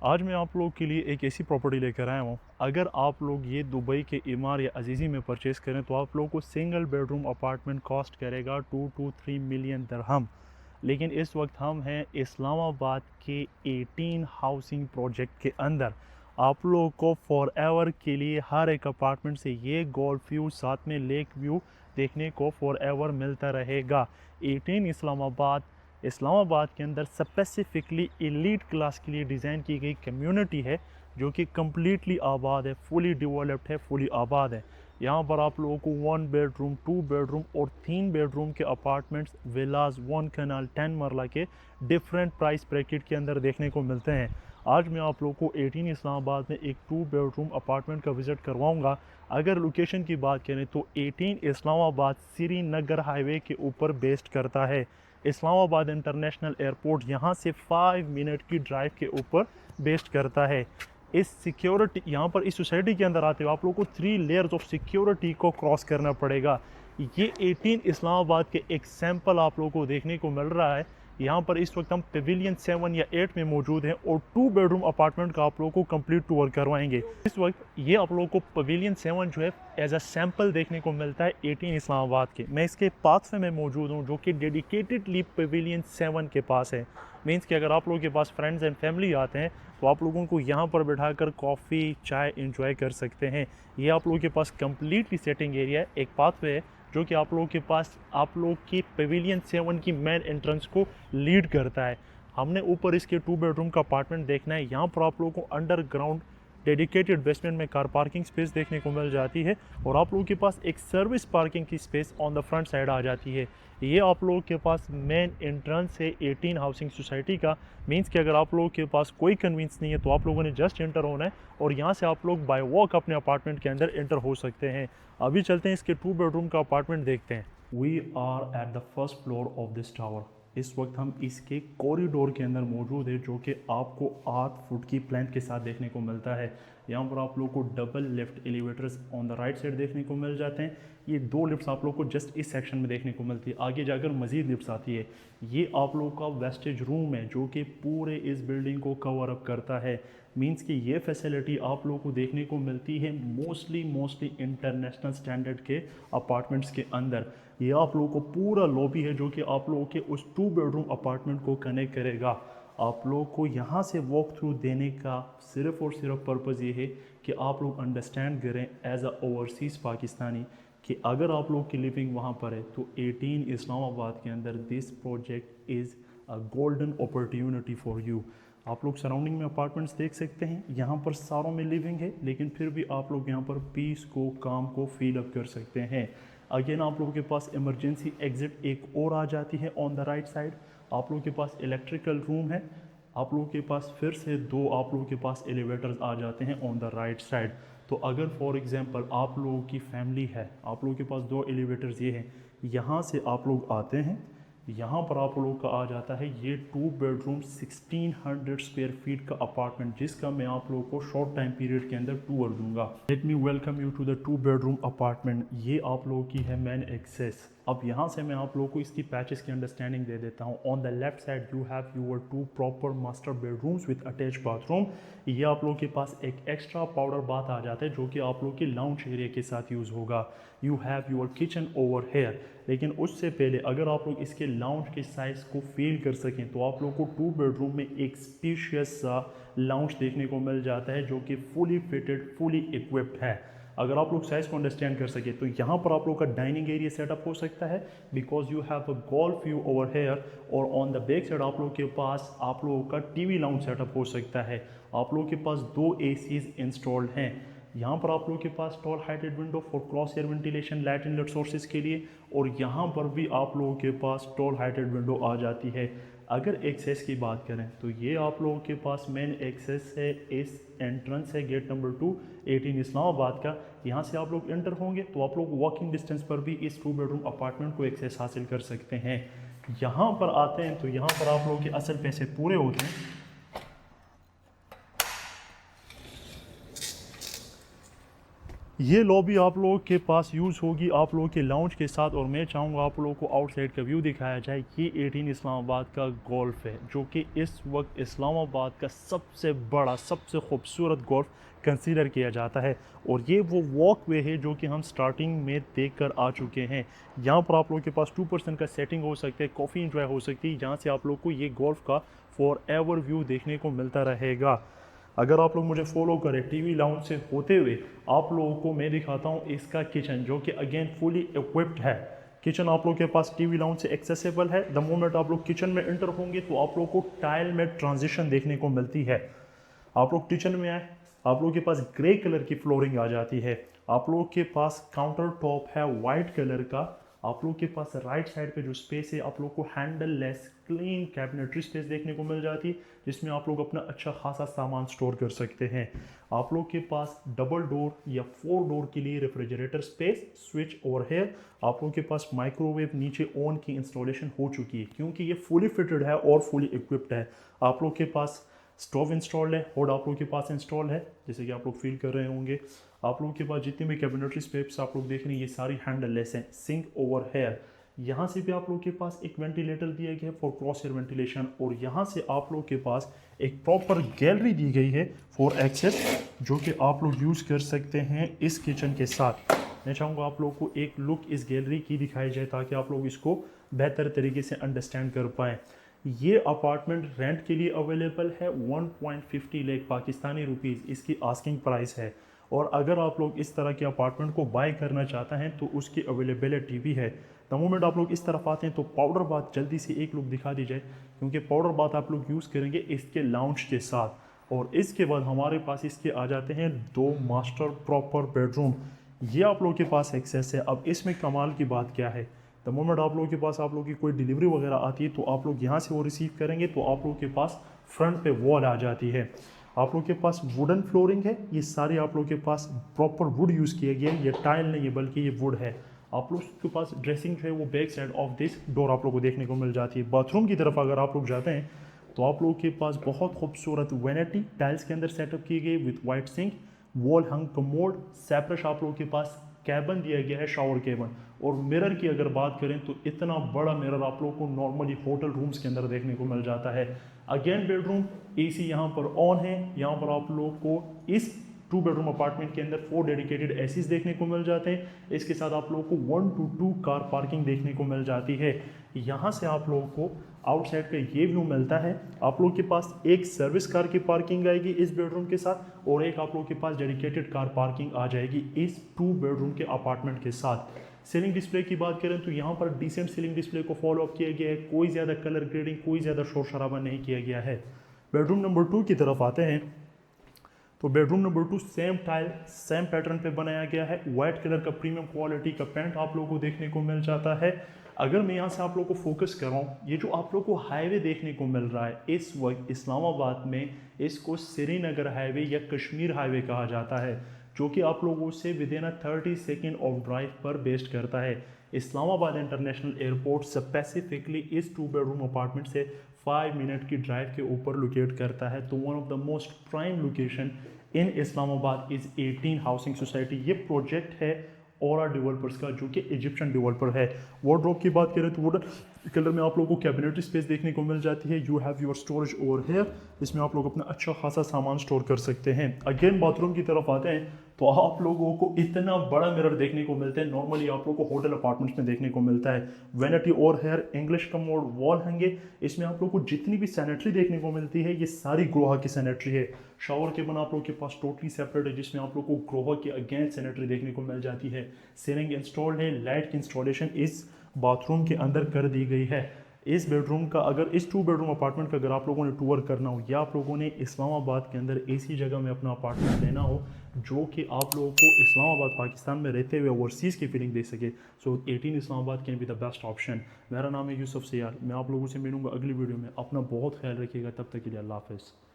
आज मैं आप लोग के लिए एक ऐसी प्रॉपर्टी लेकर आया हूँ। अगर आप लोग ये दुबई के इमार या अजीज़ी में परचेज़ करें तो आप लोगों को सिंगल बेडरूम अपार्टमेंट कॉस्ट करेगा 2 to 3 मिलियन दिरहम। लेकिन इस वक्त हम हैं इस्लामाबाद के 18 हाउसिंग प्रोजेक्ट के अंदर। आप लोगों को फॉर एवर के लिए हर एक अपार्टमेंट से ये गोल्फ व्यू साथ में लेक व्यू देखने को फॉर एवर मिलता रहेगा। 18 इस्लामाबाद के अंदर स्पेसिफिकली एलीट क्लास के लिए डिज़ाइन की गई कम्युनिटी है जो कि कम्प्लीटली आबाद है, फुली डेवलप्ड है, फुली आबाद है। यहाँ पर आप लोगों को 1 बेडरूम, 2 बेडरूम और 3 बेडरूम के अपार्टमेंट्स, विलास, 1 कनाल, 10 मरला के डिफरेंट प्राइस ब्रैकेट के अंदर देखने को मिलते हैं। आज मैं आप लोगों को 18 इस्लामाबाद में एक 2 बेडरूम अपार्टमेंट का विज़िट करवाऊंगा। अगर लोकेशन की बात करें तो 18 इस्लामाबाद श्रीनगर हाईवे के ऊपर बेस्ड करता है। इस्लामाबाद इंटरनेशनल एयरपोर्ट यहाँ से 5 मिनट की ड्राइव के ऊपर बेस्ड करता है। इस सिक्योरिटी यहाँ पर इस सोसाइटी के अंदर आते हो आप लोगों को 3 लेयर्स ऑफ सिक्योरिटी को क्रॉस करना पड़ेगा। ये 18 इस्लामाबाद के एक सैंपल आप लोगों को देखने को मिल रहा है। यहाँ पर इस वक्त हम पेविलियन 7 या 8 में मौजूद हैं और 2 बेडरूम अपार्टमेंट का आप लोगों को कंप्लीट टूर करवाएंगे। इस वक्त ये आप लोगों को पेविलियन 7 जो है एज अ सैंपल देखने को मिलता है 18 इस्लामाबाद के। मैं इसके पाथवे में मौजूद हूँ जो कि डेडिकेटेडली पेविलियन 7 के पास है। मीन्स कि अगर आप लोगों के पास फ्रेंड्स एंड फैमिली आते हैं तो आप लोगों को यहाँ पर बैठाकर कॉफ़ी चाय इंजॉय कर सकते हैं। ये आप लोगों के पास कम्प्लीटली सेटिंग एरिया है, एक पाथवे है जो कि आप लोगों के पास आप लोग की पेविलियन 7 की मेन एंट्रेंस को लीड करता है। हमने ऊपर इसके 2 बेडरूम का अपार्टमेंट देखना है। यहाँ पर आप लोगों को अंडरग्राउंड डेडिकेटेड बेसमेंट में कार पार्किंग स्पेस देखने को मिल जाती है और आप लोगों के पास एक सर्विस पार्किंग की space on the front side आ जाती है। ये आप लोगों के पास मेन एंट्रेंस है 18 हाउसिंग सोसाइटी का। मीन्स कि अगर आप लोगों के पास कोई कन्वींस नहीं है तो आप लोगों ने जस्ट एंटर होना है और यहाँ से आप लोग बाय वॉक अपने अपार्टमेंट के अंदर एंटर हो सकते हैं। अभी चलते हैं इसके 2 बेडरूम का अपार्टमेंट देखते हैं। We are at the first floor of this tower. इस वक्त हम इसके कॉरिडोर के अंदर मौजूद है जो कि आपको 8 फुट की प्लेंथ के साथ देखने को मिलता है। यहाँ पर आप लोगों को double lift elevators on the right side देखने को मिल जाते हैं। ये 2 लिफ्ट्स आप लोगों को जस्ट इस सेक्शन में देखने को मिलती है, आगे जाकर मजीद लिफ्ट्स आती है। ये आप लोगों का वेस्टेज रूम है जो कि पूरे इस बिल्डिंग को कवर अप करता है। मीन्स कि ये फैसिलिटी आप लोगों को देखने को मिलती है मोस्टली इंटरनेशनल स्टैंडर्ड के अपार्टमेंट्स के अंदर। ये आप लोगों को पूरा लॉबी है जो कि आप लोगों के उस 2 बेडरूम अपार्टमेंट को कनेक्ट करेगा। आप लोगों को यहाँ से वॉक थ्रू देने का सिर्फ़ और सिर्फ पर्पज़ ये है कि आप लोग अंडरस्टैंड करें एज अ ओवरसीज़ पाकिस्तानी कि अगर आप लोग की लिविंग वहाँ पर है तो 18 इस्लामाबाद के अंदर this project is a golden opportunity for you. आप लोग सराउंडिंग में अपार्टमेंट्स देख सकते हैं, यहाँ पर सारों में लिविंग है लेकिन फिर भी आप लोग यहाँ पर पीस को, काम को फील अप कर सकते हैं। अगेन आप लोगों के पास इमरजेंसी एग्जिट एक और आ जाती है ऑन द राइट साइड। आप लोगों के पास इलेक्ट्रिकल रूम है। आप लोगों के पास फिर से 2 आप लोगों के पास एलिवेटर्स आ जाते हैं ऑन द राइट साइड। तो अगर फॉर एग्जांपल आप लोगों की फैमिली है, आप लोगों के पास 2 एलिवेटर्स ये हैं, यहाँ से आप लोग आते हैं, यहाँ पर आप लोगों का आ जाता है ये 2 बेडरूम 1600 स्क्वायर फीट का अपार्टमेंट जिसका मैं आप लोगों को शॉर्ट टाइम पीरियड के अंदर टूर दूंगा। Let me welcome you to the 2 bedroom apartment. ये आप लोगों की है मेन एक्सेस। अब यहाँ से मैं आप लोगों को इसकी पैचेस की अंडरस्टैंडिंग दे देता हूँ। On the left side you have your 2 proper master bedrooms with attach bathroom. ये आप लोगों के पास एक एक्स्ट्रा पाउडर बाथ आ जाता है जो कि आप लोगों की लाउंज एरिया के साथ यूज़ होगा। You have your kitchen over here. लेकिन उससे पहले अगर आप लोग इसके लाउंज के साइज़ को फील कर सकें तो आप लोगों को 2 बेडरूम में एक स्पेशियस सा लाउंज देखने को मिल जाता है जो कि फुली फिटेड, फुली इक्विप्ड है। अगर आप लोग साइज़ को अंडरस्टैंड कर सके तो यहाँ पर आप लोग का डाइनिंग एरिया सेटअप हो सकता है because you have a golf view over here. और ऑन द बैक साइड आप लोग के पास आप लोगों का टीवी लाउंज सेटअप हो सकता है। आप लोगों के पास 2 एसीज इंस्टॉल्ड हैं। यहाँ पर आप लोगों के पास tall heighted window for cross air ventilation, light inlet sources के लिए, और यहाँ पर भी आप लोगों के पास टॉल हाइटेड विंडो आ जाती है। अगर एक्सेस की बात करें तो ये आप लोगों के पास मेन एक्सेस है, इस एंट्रेंस है गेट नंबर 2 18 इस्लामाबाद का। यहाँ से आप लोग एंटर होंगे तो आप लोग वॉकिंग डिस्टेंस पर भी इस 2 बेडरूम अपार्टमेंट को एक्सेस हासिल कर सकते हैं। यहाँ पर आते हैं तो यहाँ पर आप लोगों के असल पैसे पूरे होते हैं। ये लॉबी आप लोगों के पास यूज़ होगी आप लोगों के लाउंज के साथ, और मैं चाहूँगा आप लोगों को आउटसाइड का व्यू दिखाया जाए। ये 18 इस्लामाबाद का गोल्फ है, जो कि इस वक्त इस्लामाबाद का सबसे बड़ा, सबसे खूबसूरत गोल्फ कंसीडर किया जाता है। और ये वो वॉक वे है जो कि हम स्टार्टिंग में देख कर आ चुके हैं। यहाँ पर आप लोगों के पास 2% का सेटिंग हो सकता है, कॉफ़ी इंजॉय हो सकती है, जहाँ से आप लोग को ये गोल्फ का फॉर एवर व्यू देखने को मिलता रहेगा। अगर आप लोग मुझे फॉलो करें टीवी लाउंज से होते हुए, आप लोगों को मैं दिखाता हूँ इसका किचन, जो कि अगेन फुली इक्विप्ड है। किचन आप लोग के पास टीवी लाउंज से एक्सेसिबल है। द मोमेंट आप लोग किचन में एंटर होंगे तो आप लोग को टाइल में ट्रांजिशन देखने को मिलती है। आप लोग किचन में आए, आप लोगों के पास ग्रे कलर की फ्लोरिंग आ जाती है। आप लोगों के पास काउंटर टॉप है वाइट कलर का। आप लोग के पास राइट साइड पे जो स्पेस है, आप लोग को handle less clean cabinetry space देखने को मिल जाती है, जिसमें आप लोग अपना अच्छा खासा सामान स्टोर कर सकते हैं। आप लोग के पास डबल डोर या 4 डोर के लिए refrigerator space, switch over here. आप लोगों के पास माइक्रोवेव नीचे ऑन की इंस्टॉलेशन हो चुकी है, क्योंकि ये फुली फिटेड है और फुली इक्विप्ड है। आप लोग के पास स्टोव इंस्टॉल्ड है, होड आप लोग के पास इंस्टॉल है, जैसे कि आप लोग फील कर रहे होंगे। आप लोगों के पास जितनी भी कैबिनेटरी स्पेस आप लोग देख रहे हैं, ये सारी हैंडल लेस हैं। सिंक ओवर हेयर, यहाँ से भी आप लोग के पास एक वेंटिलेटर दिया गया है फॉर क्रॉस एयर वेंटिलेशन, और यहाँ से आप लोग के पास एक प्रॉपर गैलरी दी गई है फॉर एक्सेस, जो कि आप लोग यूज़ कर सकते हैं इस किचन के साथ। मैं चाहूँगा आप लोग को एक लुक इस गैलरी की दिखाई जाए, ताकि आप लोग इसको बेहतर तरीके से अंडरस्टैंड कर पाएँ। ये अपार्टमेंट रेंट के लिए अवेलेबल है। 1.50 लाख पाकिस्तानी रुपीज़ इसकी आस्किंग प्राइस है। और अगर आप लोग इस तरह के अपार्टमेंट को बाय करना चाहते हैं तो उसकी अवेलेबिलिटी भी है। द मोमेंट आप लोग इस तरफ आते हैं तो पाउडर बाथ जल्दी से एक लुक दिखा दी जाए, क्योंकि पाउडर बाथ आप लोग यूज़ करेंगे इसके लाउंज के साथ। और इसके बाद हमारे पास इसके आ जाते हैं 2 मास्टर प्रॉपर बेडरूम। ये आप लोग के पास एक्सेस है। अब इसमें कमाल की बात क्या है, द मोमेंट आप लोगों के पास आप लोगों की कोई डिलीवरी वगैरह आती है तो आप लोग यहाँ से वो रिसीव करेंगे, तो आप लोगों के पास फ्रंट पे वॉल आ जाती है। आप लोग के पास वुडन फ्लोरिंग है, ये सारी आप लोग के पास प्रॉपर वुड यूज़ किया गया है, ये टाइल नहीं है बल्कि ये वुड है। आप लोग के पास ड्रेसिंग जो है वो back side of this door आप लोग को देखने को मिल जाती है। बाथरूम की तरफ अगर आप लोग जाते हैं तो आप लोगों के पास बहुत खूबसूरत वैनिटी टाइल्स के अंदर सेटअप की गई with white sink, wall hung commode, separate आप लोगों के पास कैबन दिया गया है, शावर कैबन। और मिरर की अगर बात करें तो इतना बड़ा मिरर आप लोगों को नॉर्मली होटल रूम्स के अंदर देखने को मिल जाता है। अगेन बेडरूम, एसी यहाँ पर ऑन है। यहाँ पर आप लोग को इस 2 बेडरूम अपार्टमेंट के अंदर 4 डेडिकेटेड एसीज देखने को मिल जाते हैं। इसके साथ आप लोगों को 1 to 2 कार पार्किंग देखने को मिल जाती है। यहाँ से आप लोगों को आउटसाइड का ये व्यू मिलता है। आप लोग के पास एक सर्विस कार की पार्किंग आएगी इस बेडरूम के साथ, और एक आप लोग के पास डेडिकेटेड कार पार्किंग आ जाएगी इस 2 बेडरूम के अपार्टमेंट के साथ। सीलिंग डिस्प्ले की बात करें तो यहाँ पर डिसेंट सीलिंग डिस्प्ले को फॉलो अप किया गया है। कोई ज़्यादा कलर ग्रेडिंग, कोई ज़्यादा शोर शराबा नहीं किया गया है। बेडरूम नंबर 2 की तरफ आते हैं तो bedroom number 2 same tile same pattern पे बनाया गया है। वाइट कलर का प्रीमियम क्वालिटी का पेंट आप लोगों को देखने को मिल जाता है। अगर मैं यहाँ से आप लोगों को फोकस कर रहा हूँ, ये जो आप लोगों को हाईवे देखने को मिल रहा है इस वक्त इस्लामाबाद में, इसको श्रीनगर हाईवे या कश्मीर हाईवे कहा जाता है, जो कि आप लोगों से with in 30 second of drive पर बेस्ड करता है। इस्लामाबाद इंटरनेशनल एयरपोर्ट स्पेसिफिकली इस 2 बेडरूम अपार्टमेंट से 5 मिनट की ड्राइव के ऊपर लोकेट करता है। तो one of the most prime location in Islamabad is 18 housing society. ये प्रोजेक्ट है औरा डेवलपर्स का, जो कि इजिप्शियन डेवलपर है। वार्डरोब की बात करें तो वुडन कलर में आप लोगों को कैबिनेटरी स्पेस देखने को मिल जाती है। You have your storage over here, इसमें आप लोग अपना अच्छा खासा सामान स्टोर कर सकते हैं। अगेन बाथरूम की तरफ आते हैं तो आप लोगों को इतना बड़ा मिरर देखने को मिलता है, नॉर्मली आप लोगों को होटल अपार्टमेंट्स में देखने को मिलता है। वैनिटी और हेयर, इंग्लिश कमोड, वॉल हैंगे, इसमें आप लोगों को जितनी भी सैनिटरी देखने को मिलती है ये सारी ग्रोहा की सैनिटरी है। शावर केबन आप लोगों के पास टोटली सेपरेट है, जिसमें आप लोग को ग्रोहा की अगेन सैनिटरी देखने को मिल जाती है। सीलिंग इंस्टॉल्ड है, लाइट की इंस्टॉलेशन इस बाथरूम के अंदर कर दी गई है। इस बेडरूम का, अगर इस 2 बेडरूम अपार्टमेंट का अगर आप लोगों ने टूर करना हो, या आप लोगों ने इस्लामाबाद के अंदर ऐसी जगह में अपना अपार्टमेंट लेना हो जो कि आप लोगों को इस्लामाबाद पाकिस्तान में रहते हुए ओवरसीज़ की फीलिंग दे सके, सो 18 Islamabad can be the best option. मेरा नाम है यूसुफ सियार, मैं आप लोगों से मिलूंगा अगली वीडियो में। अपना बहुत ख्याल रखिएगा, तब तक के लिए अल्लाह हाफ़िज़।